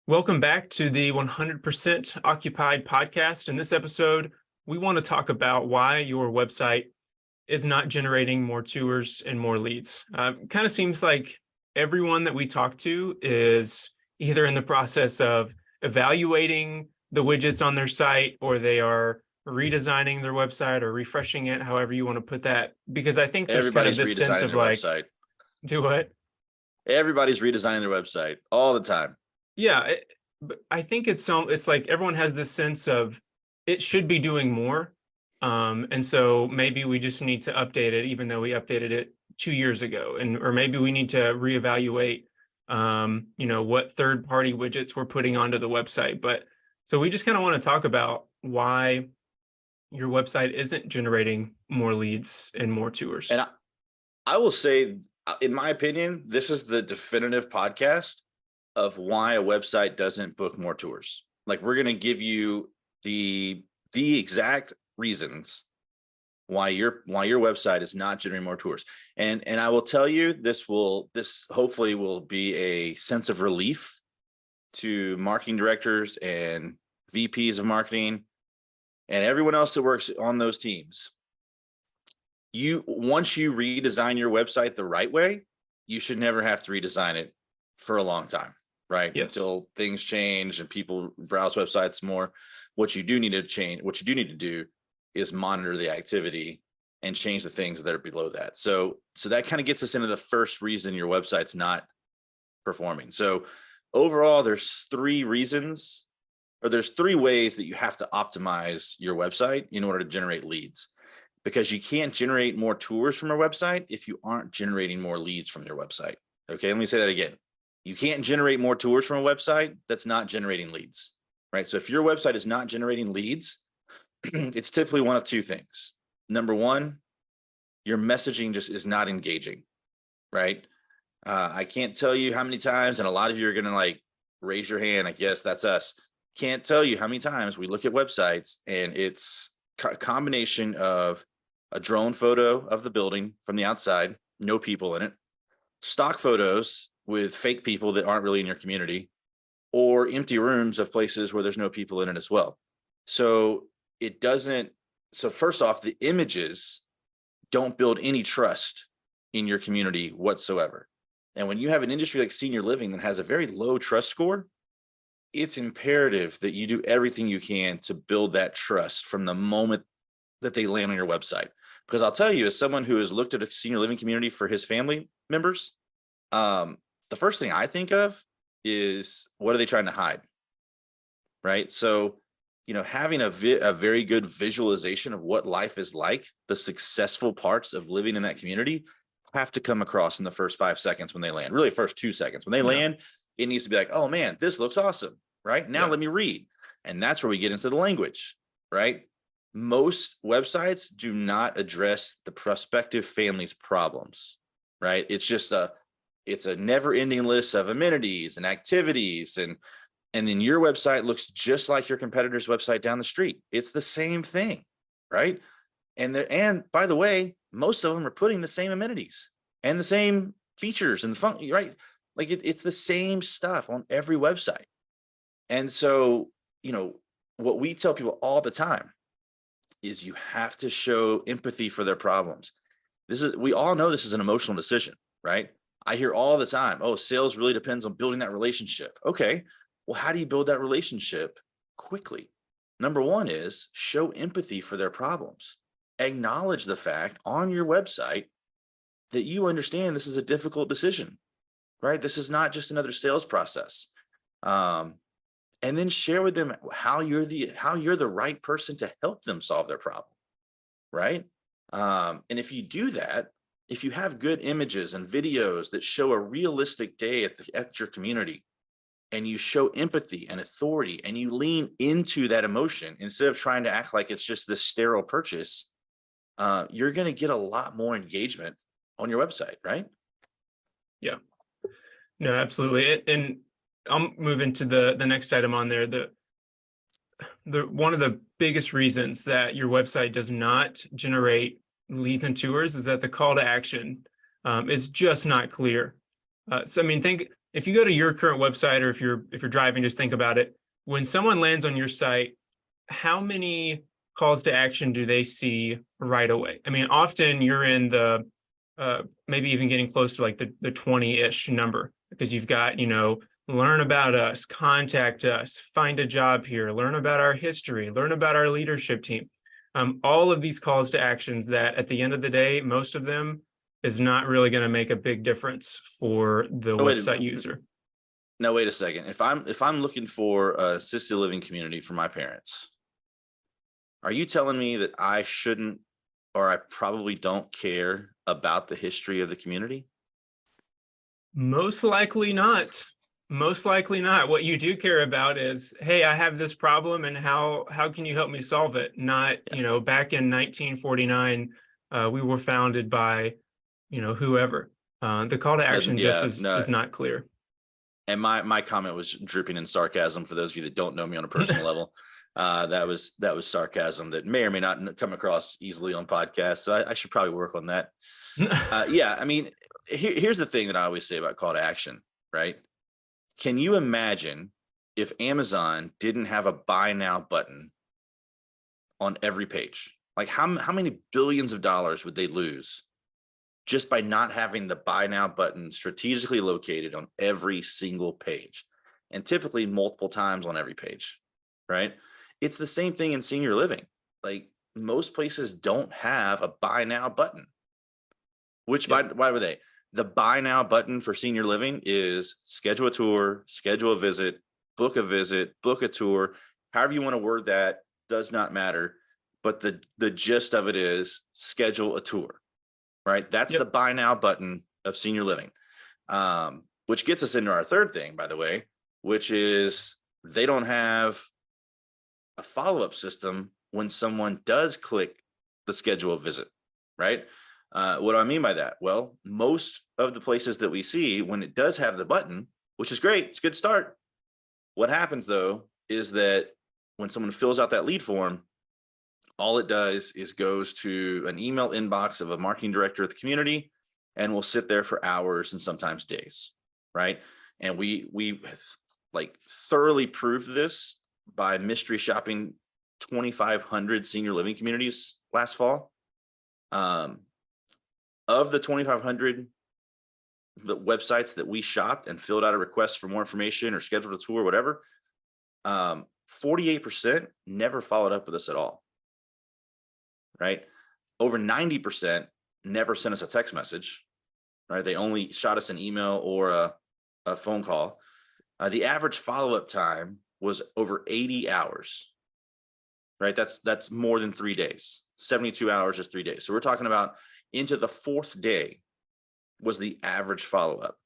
Welcome back to the 100% Occupied podcast. In this episode, we want to talk about why your website is not generating more tours and more leads. Kind of seems like everyone that we talk to is either in the process of evaluating the widgets on their site, or they are redesigning their website or refreshing it, however you want to put that. Because I think there's kind of Everybody's this sense redesigning of their like, website. do what? Everybody's redesigning their website all the time. Yeah, but I think it's like everyone has this sense of it should be doing more. And so maybe we just need to update it, even though we updated it 2 years ago. Or maybe we need to reevaluate what third-party widgets we're putting onto the website. But so we just kind of want to talk about why your website isn't generating more leads and more tours. And I will say, in my opinion, this is the definitive podcast of why a website doesn't book more tours. Like, we're going to give you the exact reasons why your website is not generating more tours. And I will tell you, this hopefully will be a sense of relief to marketing directors and VPs of marketing and everyone else that works on those teams. Once you redesign your website the right way, you should never have to redesign it for a long time, right? Yes. Until things change and people browse websites more. What you do need to do is monitor the activity and change the things that are below that. So that kind of gets us into the first reason your website's not performing. So overall, there's three ways that you have to optimize your website in order to generate leads. Because you can't generate more tours from your website if you aren't generating more leads from your website. Okay, let me say that again. You can't generate more tours from a website that's not generating leads, right? So if your website is not generating leads, it's typically one of two things. Number one, your messaging just is not engaging, right? I can't tell you how many times, and a lot of you are going to like raise your hand. I guess that's us. Can't tell you how many times we look at websites and it's a combination of a drone photo of the building from the outside, no people in it, stock photos with fake people that aren't really in your community, or empty rooms of places where there's no people in it as well. So first off, the images don't build any trust in your community whatsoever. And when you have an industry like senior living that has a very low trust score, it's imperative that you do everything you can to build that trust from the moment that they land on your website. Because I'll tell you, as someone who has looked at a senior living community for his family members, the first thing I think of is, what are they trying to hide? Right. So, having a very good visualization of what life is like, the successful parts of living in that community have to come across in the first 5 seconds when they land, really first 2 seconds. When they land, it needs to be like, oh man, this looks awesome. Right now, let me read. And that's where we get into the language, right? Most websites do not address the prospective family's problems, right? It's a never-ending list of amenities and activities, and then your website looks just like your competitor's website down the street. It's the same thing, right? And by the way, most of them are putting the same amenities and the same features and the fun, right? Like it's the same stuff on every website. And so, what we tell people all the time is you have to show empathy for their problems. We all know this is an emotional decision, right? I hear all the time, oh, sales really depends on building that relationship. Okay, well, how do you build that relationship quickly? Number one is show empathy for their problems. Acknowledge the fact on your website that you understand this is a difficult decision, right? This is not just another sales process. And then share with them how you're the right person to help them solve their problem, right? And if you do that, if you have good images and videos that show a realistic day at your community, and you show empathy and authority, and you lean into that emotion instead of trying to act like it's just this sterile purchase, you're going to get a lot more engagement on your website, right? Yeah, no, absolutely. And I'll move into the next item on there. The one of the biggest reasons that your website does not generate leads and tours is that the call to action is just not clear. So I mean, think if you go to your current website, or if you're driving, just think about it. When someone lands on your site, how many calls to action do they see right away? I mean, often you're in the maybe even getting close to like the 20-ish number, because you've got, learn about us, contact us, find a job here, learn about our history, learn about our leadership team. All of these calls to actions that at the end of the day, most of them is not really going to make a big difference for the website user. Now, wait a second. If I'm looking for a assisted living community for my parents, are you telling me that I shouldn't, or I probably don't care about the history of the community? Most likely not. Most likely not. What you do care about is, hey, I have this problem, and how can you help me solve it? Not, back in 1949, we were founded by, whoever. The call to action is not clear. And my comment was dripping in sarcasm for those of you that don't know me on a personal level. That was sarcasm that may or may not come across easily on podcasts. So I should probably work on that. Yeah, I mean, here's the thing that I always say about call to action, right? Can you imagine if Amazon didn't have a buy now button on every page? Like how many billions of dollars would they lose just by not having the buy now button strategically located on every single page, and typically multiple times on every page, right? It's the same thing in senior living. Like most places don't have a buy now button, which why were they? The buy now button for senior living is schedule a tour, schedule a visit, book a tour, however you want to word that, does not matter. But the gist of it is schedule a tour, right? That's the buy now button of senior living, which gets us into our third thing, by the way, which is they don't have a follow-up system when someone does click the schedule a visit, right? What do I mean by that? Well, most of the places that we see, when it does have the button, which is great, it's a good start. What happens though is that when someone fills out that lead form, all it does is goes to an email inbox of a marketing director of the community and will sit there for hours and sometimes days, right? And we like thoroughly proved this by mystery shopping 2,500 senior living communities last fall. Of the 2,500 websites that we shopped and filled out a request for more information or scheduled a tour or whatever, 48% never followed up with us at all, right? Over 90% never sent us a text message, right? They only shot us an email or a phone call. The average follow-up time was over 80 hours, right? That's more than 3 days. 72 hours is 3 days. So we're talking about into the fourth day was the average follow-up.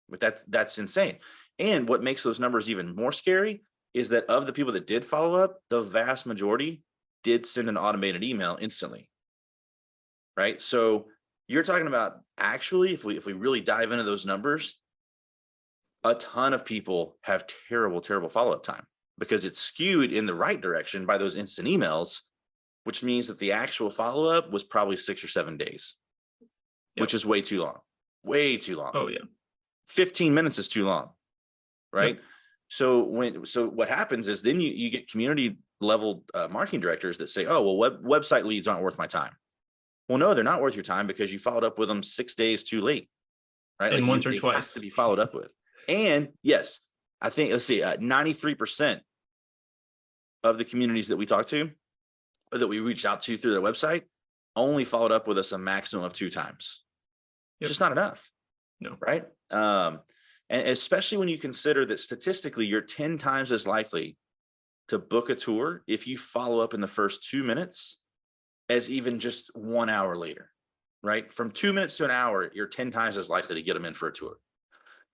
But that's insane. And what makes those numbers even more scary is that of the people that did follow up, the vast majority did send an automated email instantly, right? So you're talking about actually, if we really dive into those numbers, a ton of people have terrible follow-up time because it's skewed in the right direction by those instant emails, which means that the actual follow-up was probably 6 or 7 days, which is way too long. Oh yeah. 15 minutes is too long, right? So what happens is then you get community level marketing directors that say, oh, well, website leads aren't worth my time. Well, no, they're not worth your time because you followed up with them 6 days too late, right? And like once or they twice have to be followed up with. And yes, I think, let's see, 93% of the communities that we talk to, or that we reached out to through their website, only followed up with us a maximum of 2 times. It's just not enough. No. Right. And especially when you consider that statistically, you're 10 times as likely to book a tour if you follow up in the first 2 minutes as even just 1 hour later, right? From 2 minutes to an hour, you're 10 times as likely to get them in for a tour.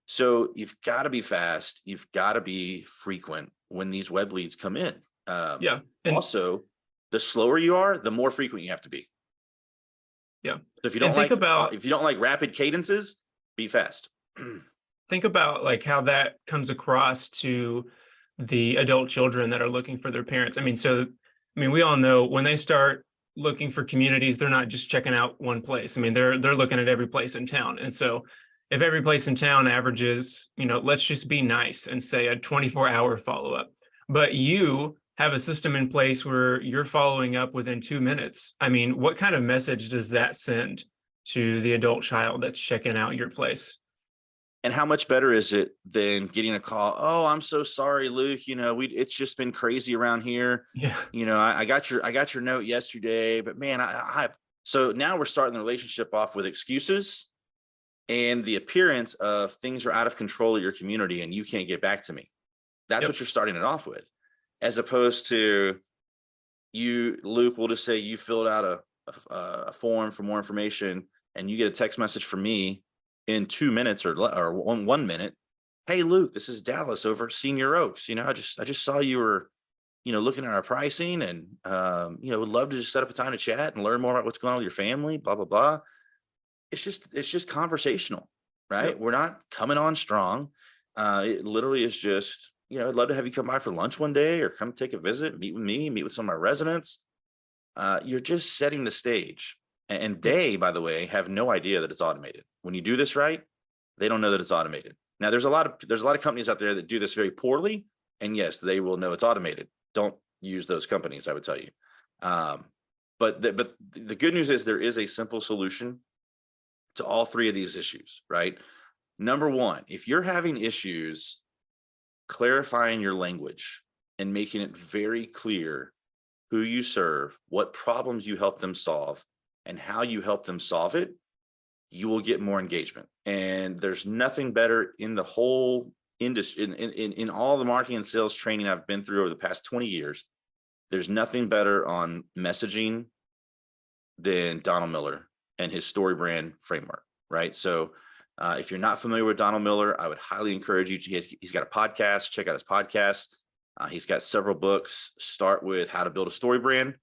So you've got to be fast. You've got to be frequent when these web leads come in. And also, the slower you are, the more frequent you have to be. Yeah. So if you don't like rapid cadences, be fast. Think about like how that comes across to the adult children that are looking for their parents. I mean, we all know when they start looking for communities, they're not just checking out one place. I mean, they're looking at every place in town. And so if every place in town averages, let's just be nice and say a 24-hour follow-up, but you have a system in place where you're following up within 2 minutes. I mean, what kind of message does that send to the adult child that's checking out your place? And how much better is it than getting a call? Oh, I'm so sorry, Luke. It's just been crazy around here. Yeah. I got your note yesterday, but man, so now we're starting the relationship off with excuses and the appearance of things are out of control of your community and you can't get back to me. That's what you're starting it off with, as opposed to you, Luke, we'll just say you filled out a form for more information and you get a text message from me in 2 minutes or 1 minute. Hey, Luke, this is Dallas over at Senior Oaks. I just saw you were, looking at our pricing and, would love to just set up a time to chat and learn more about what's going on with your family, blah, blah, blah. It's just conversational, right? Yep. We're not coming on strong. It literally is just, I'd love to have you come by for lunch one day or come take a visit, meet with me, meet with some of my residents. You're just setting the stage. And they, by the way, have no idea that it's automated. When you do this right, they don't know that it's automated. Now, there's a lot of companies out there that do this very poorly, and yes, they will know it's automated. Don't use those companies, I would tell you. But the good news is there is a simple solution to all three of these issues, right? Number one, if you're having issues clarifying your language and making it very clear who you serve, what problems you help them solve, and how you help them solve it, you will get more engagement. And there's nothing better in the whole industry, in all the marketing and sales training I've been through over the past 20 years, there's nothing better on messaging than Donald Miller and his StoryBrand framework, right? So if you're not familiar with Donald Miller, I would highly encourage you. He's got a podcast. Check out his podcast. He's got several books. Start with How to Build a Story Brand,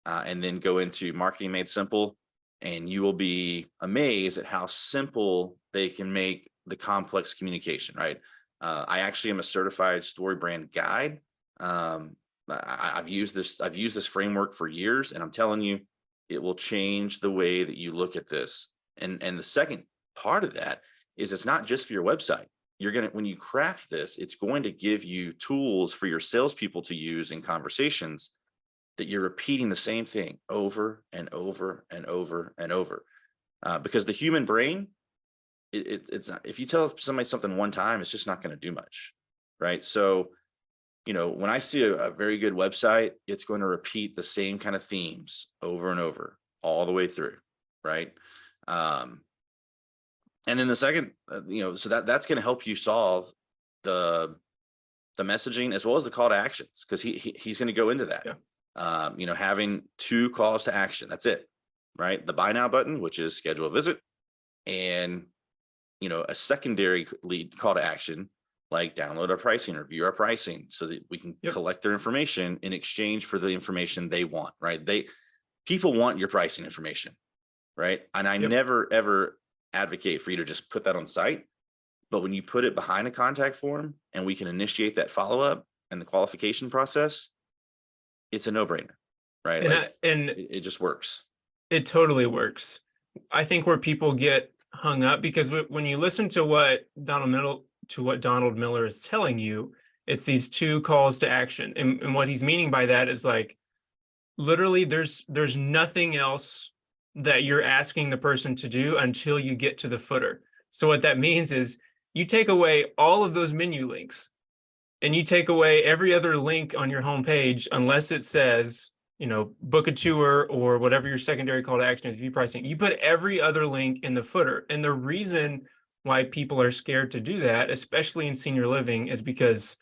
and then go into Marketing Made Simple. And you will be amazed at how simple they can make the complex communication, right? I actually am a certified StoryBrand guide. I've used this framework for years, and I'm telling you, it will change the way that you look at this. And the second part of that is it's not just for your website. When you craft this, it's going to give you tools for your salespeople to use in conversations that you're repeating the same thing over and over and over and over. Because the human brain, it's not, if you tell somebody something one time, it's just not going to do much, right? So, when I see a very good website, it's going to repeat the same kind of themes over and over all the way through, right? And then the second, so that's going to help you solve the messaging as well as the call to actions, because he's going to go into that. Yeah. Having 2 calls to action, that's it, right? The buy now button, which is schedule a visit, and a secondary lead call to action, like download our pricing, review our pricing, so that we can collect their information in exchange for the information they want, right? People want your pricing information, right? And I never, ever advocate for you to just put that on site, but when you put it behind a contact form and we can initiate that follow-up and the qualification process, it's a no-brainer, right? And it just works. It totally works. I think where people get hung up, because when you listen to what Donald Miller is telling you, it's these 2 calls to action. And what he's meaning by that is, like, literally there's nothing else that you're asking the person to do until you get to the footer. So what that means is you take away all of those menu links and you take away every other link on your homepage, unless it says, book a tour or whatever your secondary call to action is, view pricing. You put every other link in the footer. And the reason why people are scared to do that, especially in senior living, is because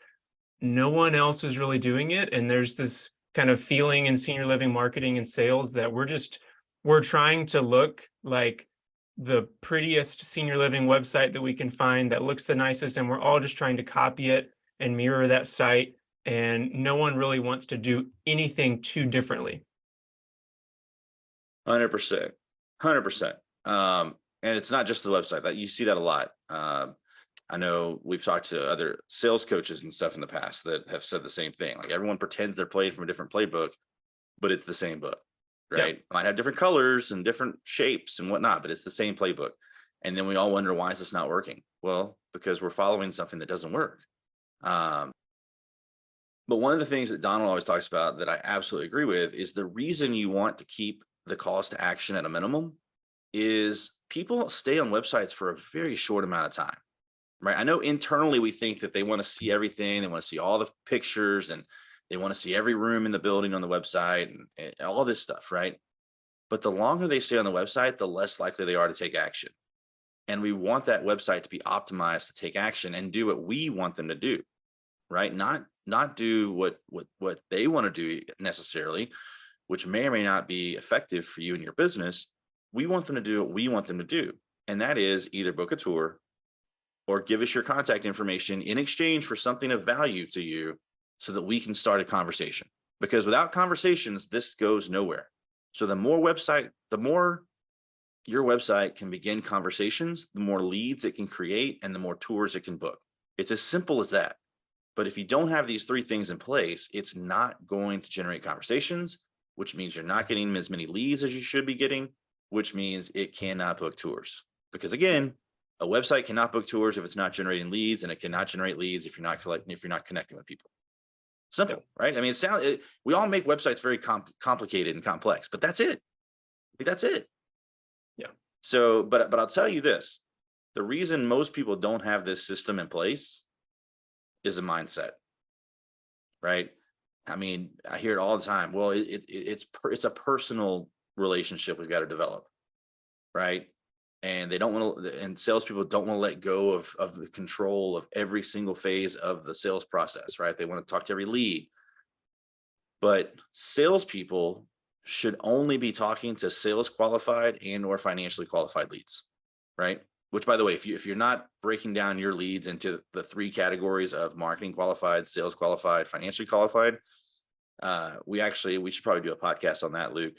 no one else is really doing it. And there's this kind of feeling in senior living marketing and sales that we're trying to look like the prettiest senior living website that we can find that looks the nicest. And we're all just trying to copy it and mirror that site. And no one really wants to do anything too differently. 100%. And it's not just the website that you see that a lot. I know we've talked to other sales coaches and stuff in the past that have said the same thing. Like, everyone pretends they're playing from a different playbook, but it's the same book, right? Yep. Might have different colors and different shapes and whatnot, but it's the same playbook. And then we all wonder, why is this not working? Well, because we're following something that doesn't work. But one of the things that Donald always talks about that I absolutely agree with is the reason you want to keep the calls to action at a minimum is people stay on websites for a very short amount of time, right? I know internally we think that they want to see everything. They want to see all the pictures and they want to see every room in the building on the website and all this stuff, right? But the longer they stay on the website, the less likely they are to take action. And we want that website to be optimized to take action and do what we want them to do, right? Not do what they want to do necessarily, which may or may not be effective for you and your business. We want them to do what we want them to do. And that is either book a tour or give us your contact information in exchange for something of value to you so that we can start a conversation. Because without conversations, this goes nowhere. So the more your website can begin conversations, the more leads it can create and the more tours it can book. It's as simple as that. But if you don't have these three things in place, it's not going to generate conversations, which means you're not getting as many leads as you should be getting, which means it cannot book tours. Because again, a website cannot book tours if it's not generating leads, and it cannot generate leads if you're not connecting with people. Simple, right? I mean, we all make websites very complicated and complex, but that's it. That's it. Yeah. So, but I'll tell you this: the reason most people don't have this system in place is a mindset, right? I mean, I hear it all the time. Well, it's a personal relationship we've got to develop, right? And they don't want to, and salespeople don't want to let go of the control of every single phase of the sales process, right? They want to talk to every lead. But salespeople should only be talking to sales qualified and or financially qualified leads, right? Which, by the way, if you're not breaking down your leads into the three categories of marketing qualified, sales qualified, financially qualified, we should probably do a podcast on that, Luke.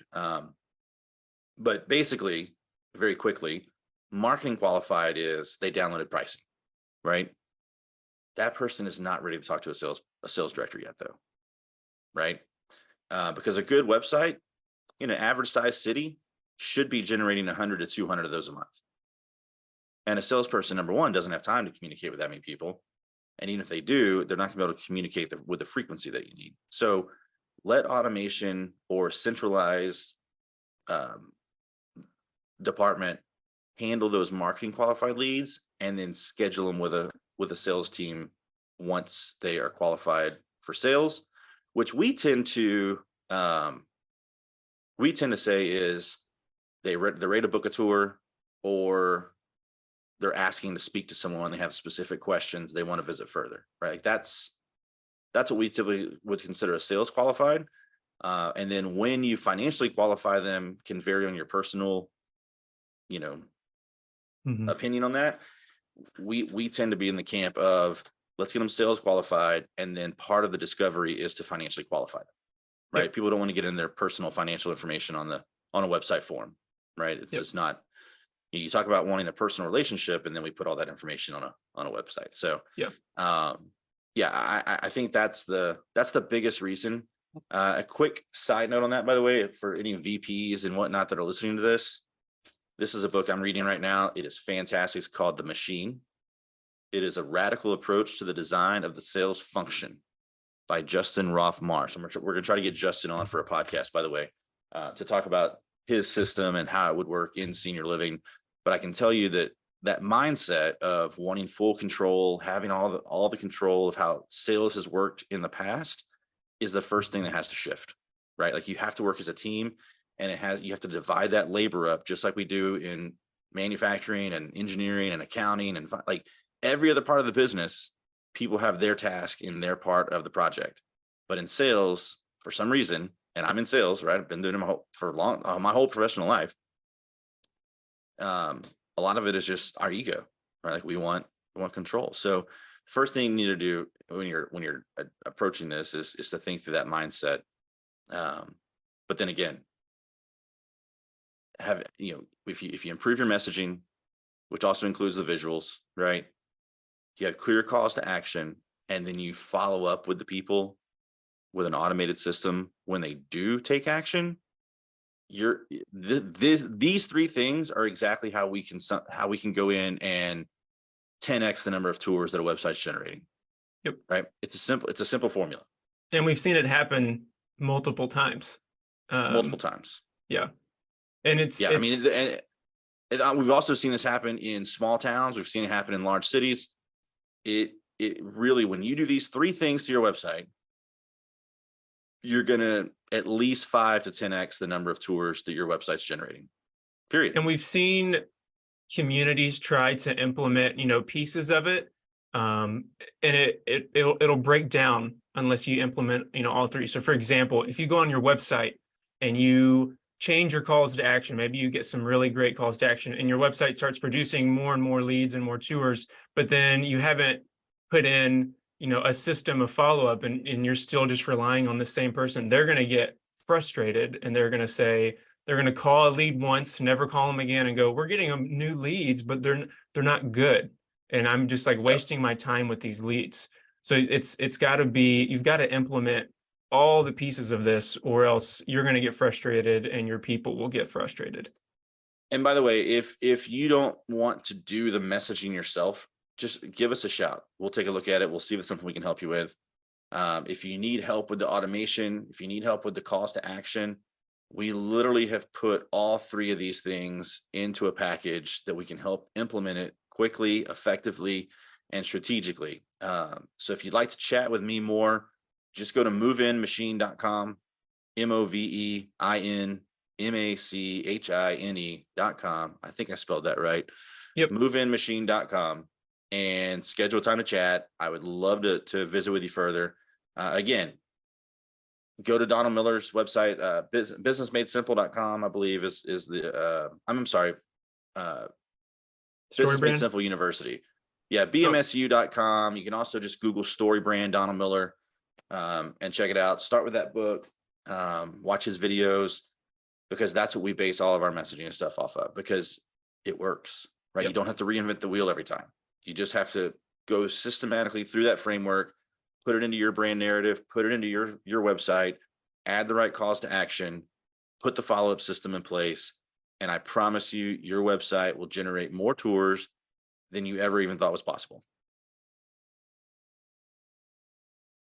But basically, very quickly, marketing qualified is they downloaded pricing, right? That person is not ready to talk to a sales director yet, though, right? Because a good website in an average size city should be generating 100 to 200 of those a month. And a salesperson, number one, doesn't have time to communicate with that many people. And even if they do, they're not going to be able to communicate with the frequency that you need. So let automation or centralized department handle those marketing qualified leads, and then schedule them with a sales team once they are qualified for sales, which we tend to say is they're ready to book a tour, or they're asking to speak to someone when they have specific questions they want to visit further, right? Like that's what we typically would consider a sales qualified. And then when you financially qualify them can vary on your personal, opinion on that. We tend to be in the camp of let's get them sales qualified, and then part of the discovery is to financially qualify them, right? Yep. People don't want to get in their personal financial information on a website form, right? It's just not. You talk about wanting a personal relationship, and then we put all that information on a website. So I think that's the biggest reason. A quick side note on that, by the way, for any VPs and whatnot that are listening to this. This is a book I'm reading right now. It is fantastic. It's called The Machine. It is a radical approach to the design of the sales function by Justin Roth-Marsh. We're going to try to get Justin on for a podcast, by the way, to talk about his system and how it would work in senior living. But I can tell you that mindset of wanting full control, having all the control of how sales has worked in the past is the first thing that has to shift, right? Like you have to work as a team. And you have to divide that labor up just like we do in manufacturing and engineering and accounting and like every other part of the business. People have their task in their part of the project. But in sales, for some reason, and I'm in sales, right? I've been doing it my whole professional life. A lot of it is just our ego, right? Like we want control. So the first thing you need to do when you're approaching this is to think through that mindset. But then again, if you improve your messaging, which also includes the visuals, right? You have clear calls to action, and then you follow up with the people with an automated system when they do take action. these three things are exactly how we can go in and 10x the number of tours that a website's generating. Yep. Right. It's a simple formula. And we've seen it happen multiple times. Multiple times. Yeah. And it's, Yeah. I mean, we've also seen this happen in small towns. We've seen it happen in large cities. It really, when you do these three things to your website, you're going to at least 5 to 10x the number of tours that your website's generating, period. and we've seen communities try to implement, pieces of it. And it'll break down unless you implement, all three. So for example, if you go on your website and you change your calls to action, maybe you get some really great calls to action and your website starts producing more and more leads and more tours, but then you haven't put in, a system of follow-up and you're still just relying on the same person, they're going to get frustrated and they're going to say, they're going to call a lead once, never call them again and go, we're getting them new leads, but they're not good. And I'm just like wasting my time with these leads. So it's got to be, you've got to implement all the pieces of this or else you're going to get frustrated and your people will get frustrated. And by the way, if you don't want to do the messaging yourself, just give us a shout. We'll take a look at it. We'll see if it's something we can help you with. If you need help with the automation, if you need help with the calls to action, we literally have put all three of these things into a package that we can help implement it quickly, effectively, and strategically. So if you'd like to chat with me more, just go to moveinmachine.com, moveinmachine.com. I think I spelled that right. Yep. Moveinmachine.com and schedule time to chat. I would love to visit with you further. Again, go to Donald Miller's website, businessmadesimple.com, I believe is the, I'm sorry, Business Made Simple University. Yeah, bmsu.com. You can also just Google StoryBrand Donald Miller and check it out. Start with that book, watch his videos, because that's what we base all of our messaging and stuff off of, because it works, right? Yep. You don't have to reinvent the wheel every time. You just have to go systematically through that framework, put it into your brand narrative, put it into your website, add the right calls to action, put the follow-up system in place. And I promise you, your website will generate more tours than you ever even thought was possible.